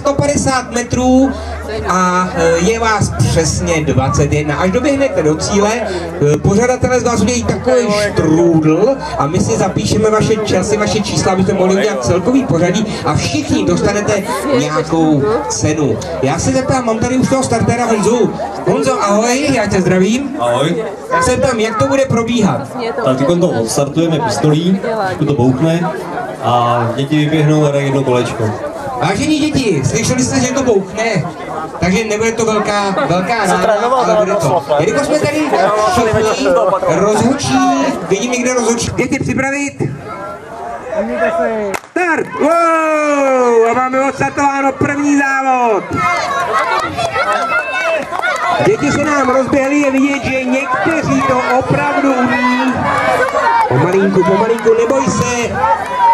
150 metrů a je vás přesně 21. Až doběhnete do cíle, pořadatelé z vás udělají takový štrůdl a my si zapíšeme vaše časy, vaše čísla, abyste mohli udělat celkový pořadí a všichni dostanete nějakou cenu. Já se zeptám, mám tady už toho startéra Honzu. Honzo, ahoj, já tě zdravím. Ahoj. Já se zeptám, jak to bude probíhat? Tak teď to odstartujeme pistolí, to bouchne a děti vyběhnou a dají jedno kolečko. Vážení děti, slyšeli jste, že to bouchne? Takže nebude to velká rána, ale bude to. Jelikož jsme tady všichni rozhučí, vidím někde rozhučí. Děti připravit? Start! Wow! A máme odstartováno první závod. Děti se nám rozběhly, je vidět, že někteří to opravdu umí. Pomalinku, neboj se,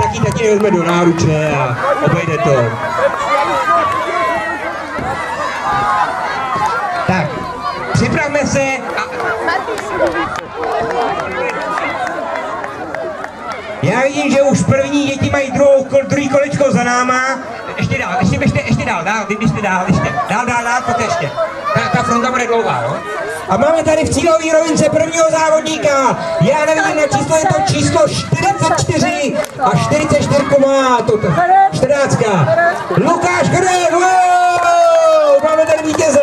taky tati vezme do náruče a obejde to. Tak, připravme se a... Já vidím, že už první děti mají druhý kolečko za náma. Ještě dál, běžte dál, pojďte ještě. Ta fronta bude dlouhá, no? A máme tady v cílové rovince prvního závodníka. Já nevidím na číslo, je to číslo 44 a 44 má to 14. Lukáš Hrel, wow! Máme tady vítěze.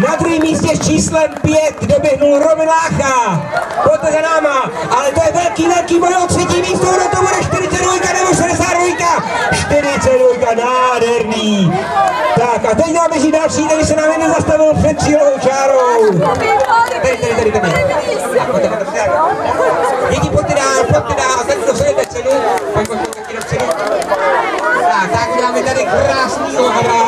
Na druhém místě s číslem 5 doběhnul Roman Lácha. Pojďte za náma, ale to je velký boj o třetí místo, ono to bude 42 nebo 62. 42, nádherný. Tak a teď nám běží další, tady se nám jen zastavil před cílovou čárou. Tady. Děti, pojďte dál, tak dostanete cenu. Pojďte taky dopředu. Tak máme tady krásnýho hra.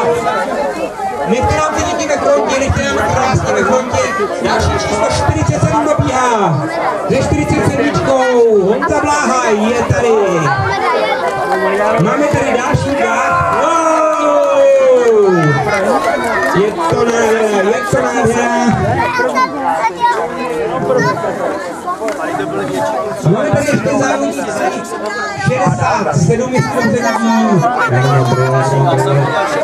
Nechte nám ty děti ve frontě, krásně ve frontě. Další číslo 47 dobíhá. Se 47. Honza Bláha je tady. Máme tady další dva. Wow! Je to nádhera. Máme tady ještě závodníci. 67 lidí.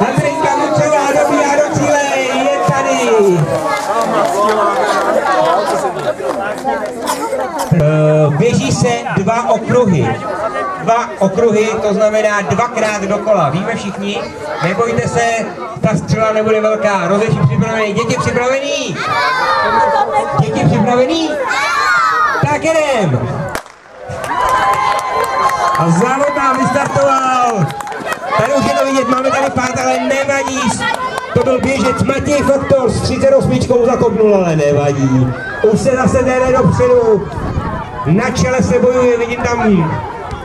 Andrejka Mučová dobíhá do cíle, je tady. Běží se 2 okruhy. 2 okruhy, to znamená 2krát dokola. Víme všichni? Nebojte se, ta střela nebude velká. Rozeši připravený. Děti připravený? Děti připravený? Tak jedem. A závod nám vystartoval. Tady už je to vidět, máme tady pát, ale nevadí. To byl běžec Matěj Faktor s 38 zakopnul, ale nevadí. Už se zase jde dopředu. Na čele se bojuje, vidím tam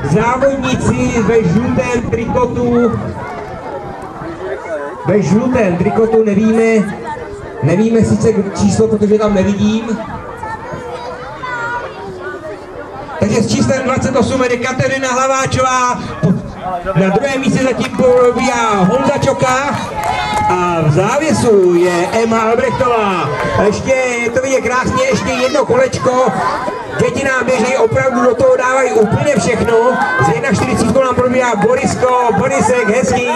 závodníci ve žlutém trikotu. Ve žlutém trikotu nevíme sice číslo, protože tam nevidím. Takže s číslem 28 jde Kateřina Hlaváčová, na druhém místě zatím probíhá Honza Čoka a v závěsu je Emma Albrechtová. A ještě je to vidět krásně, ještě jedno kolečko. Děti nám běží, opravdu do toho dávají úplně všechno. Z 41 nám probíhá Borisek, hezký,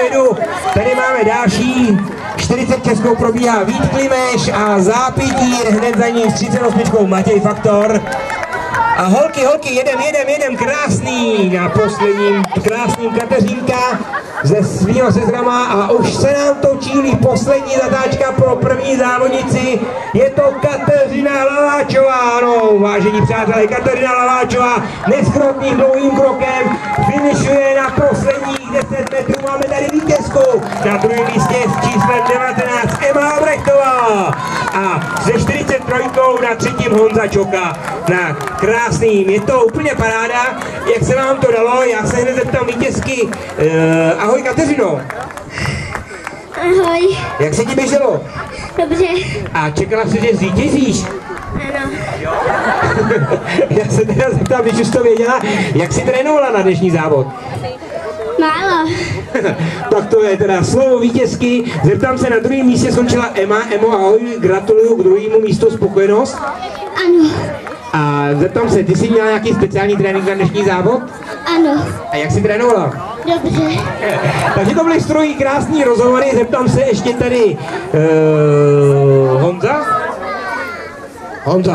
jedu. Tady máme další. 46 probíhá Vít Klimeš a zápětí hned za ním s 38 Matěj Faktor. A holky, jedem, krásný, na posledním krásným Kateřínka ze svýho seznama a už se nám točí poslední zatáčka pro první závodnici. Je to Kateřina Hlaváčová, ano, vážení přátelé, Kateřina Hlaváčová neskrotným dlouhým krokem finišuje na posledních 10 metrů. Máme tady vítězku, na druhém místě s číslem 19 Emma Albrechtová a ze 43 na třetím Honza Čoka. Na krásným, je to úplně paráda, jak se vám to dalo, já se hned zeptám vítězky. Ahoj Kateřino. Ahoj. Jak se ti běželo? Dobře. A čekala jsi, že zvítězíš? Ano. Já se teda zeptám, když už to věděla, jak jsi trénovala na dnešní závod? Málo. Tak to je teda slovo vítězky. Zeptám se, na druhém místě skončila Emma. Emo, ahoj, gratuluju k druhému místu, spokojenost. Ano. A zeptám se, ty jsi měla nějaký speciální trénink na dnešní závod? Ano. A jak jsi trénovala? Dobře. Takže to byly strojí krásný rozhovory, zeptám se ještě tady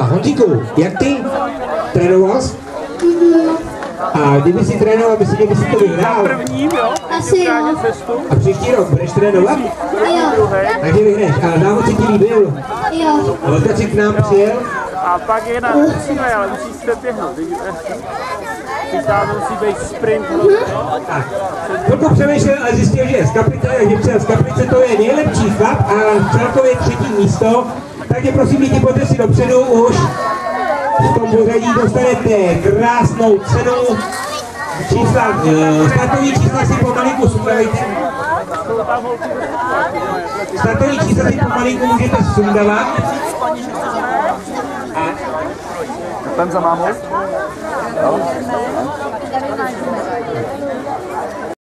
Honzíku, jak ty? Trénoval jsi? A kdyby si trénoval, by si to vyhrál? Asi jo. A příští rok budeš trénovat? Jo. Takže vyhreš. A závod si ti líbil? Jo. A odkud jsi k nám přijel? A pak je musíme, ale musí se běhnout, vidíte? Tam musí být sprint. Tak. Chvilku přemýšlel, ale zjistil, že z Kaplice to je nejlepší chlap a celkově 3. místo. Takže prosím, děti, pojďte si dopředu už. V tom pořadí dostanete krásnou cenu. Startovní čísla si pomalinku sundavejte. Startovní čísla si pomalinku můžete sundavat. Ten za mámou?